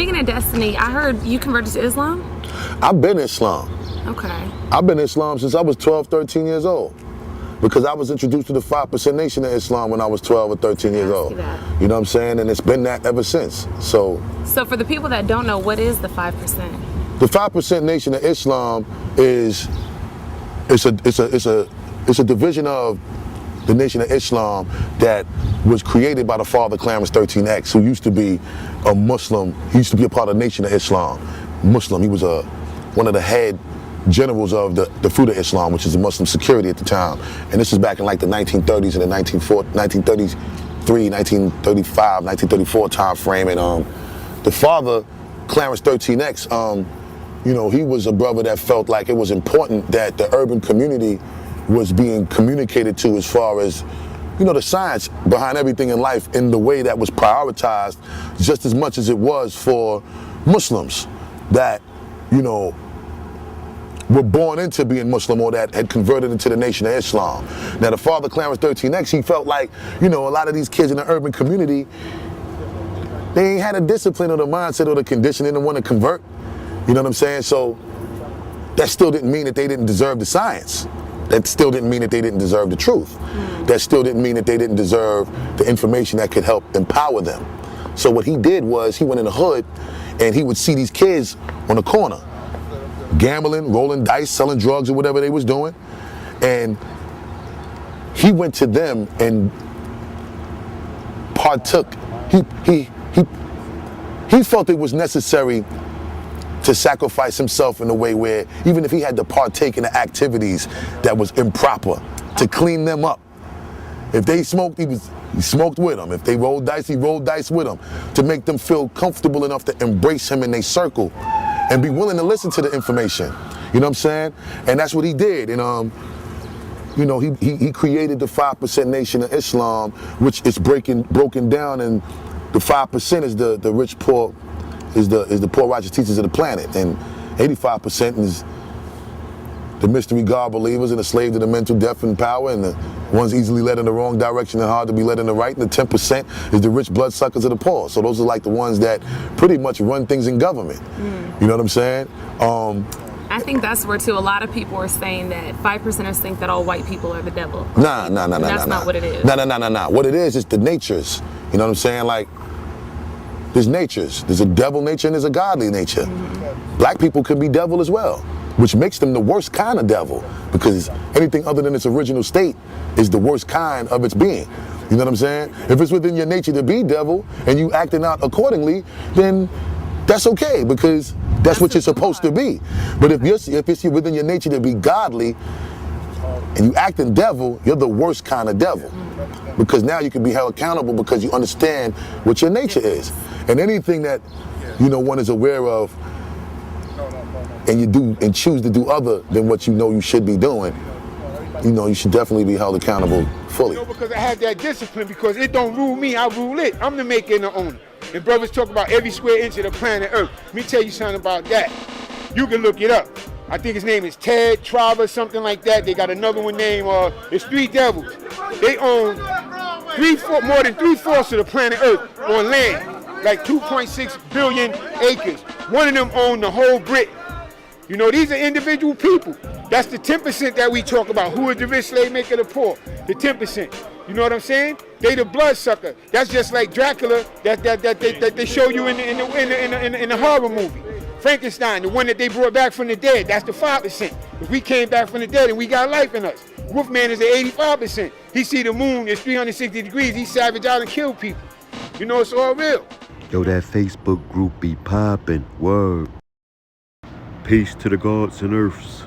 Speaking of destiny, I heard you converted to Islam? I've been Islam. Okay. I've been Islam since I was 12, 13 years old. Because I was introduced to the 5% Nation of Islam when I was 12 or 13 years old. You know what I'm saying? And it's been that ever since. So for the people that don't know, what is the 5%? The 5% Nation of Islam is it's a division of the Nation of Islam that was created by the father Clarence 13X, who used to be a Muslim. He used to be a part of the Nation of Islam. Muslim. He was one of the head generals of the Fruit of Islam, which is the Muslim security at the time. And this is back in like the 1930s and the 1933, 1935, 1934 time frame. And the father, Clarence 13X, you know, he was a brother that felt like it was important that the urban community was being communicated to as far as, you know, the science behind everything in life in the way that was prioritized just as much as it was for Muslims that, you know, were born into being Muslim or that had converted into the Nation of Islam. Now, the father, Clarence 13X, he felt like, you know, a lot of these kids in the urban community, they ain't had a discipline or the mindset or the conditioning to want to convert. You know what I'm saying? So that still didn't mean that they didn't deserve the science. That still didn't mean that they didn't deserve the truth. That still didn't mean that they didn't deserve the information that could help empower them. So what he did was he went in the hood and he would see these kids on the corner, gambling, rolling dice, selling drugs or whatever they was doing. And he went to them and partook. He felt it was necessary to sacrifice himself in a way where even if he had to partake in the activities that was improper, to clean them up. If they smoked, he smoked with them. If they rolled dice, he rolled dice with them, to make them feel comfortable enough to embrace him in their circle and be willing to listen to the information. You know what I'm saying? And that's what he did. And you know, he created the 5% Nation of Islam, which is broken down, and the 5% is the rich poor, is the poor righteous teachers of the planet, and 85% is the mystery God believers and the slave to the mental, deaf, and power, and the ones easily led in the wrong direction and hard to be led in the right, and the 10% is the rich bloodsuckers of the poor. So those are like the ones that pretty much run things in government. You know what I'm saying? I think that's where too a lot of people are saying that 5%ers think that all white people are the devil. Nah. That's not what it is. Nah. What it is the natures. You know what I'm saying? Like, there's natures. There's a devil nature and there's a godly nature. Black people can be devil as well, which makes them the worst kind of devil, because anything other than its original state is the worst kind of its being. You know what I'm saying? If it's within your nature to be devil and you acting out accordingly, then that's okay, because that's what you're supposed to be. But if it's within your nature to be godly and you acting devil, you're the worst kind of devil. Because now you can be held accountable because you understand what your nature is. And anything that, you know, one is aware of and you do and choose to do other than what you know you should be doing, you know, you should definitely be held accountable fully. You know, because I have that discipline, because it don't rule me, I rule it. I'm the maker and the owner. And brothers talk about every square inch of the planet Earth. Let me tell you something about that. You can look it up. I think his name is Ted Trava, something like that. They got another one named, it's Three Devils. They own more than 3/4 of the planet Earth on land, like 2.6 billion acres. One of them owned the whole Brit. You know, these are individual people. That's the 10% that we talk about. Who is the rich slave maker, the poor? The 10%. You know what I'm saying? They the bloodsucker. That's just like Dracula that they show you in the horror movie. Frankenstein, the one that they brought back from the dead, that's the 5%. If we came back from the dead and we got life in us. Wolfman is the 85%. He see the moon, it's 360 degrees, he savage out and kill people. You know, it's all real. Yo, that Facebook group be poppin', word. Peace to the gods and earths.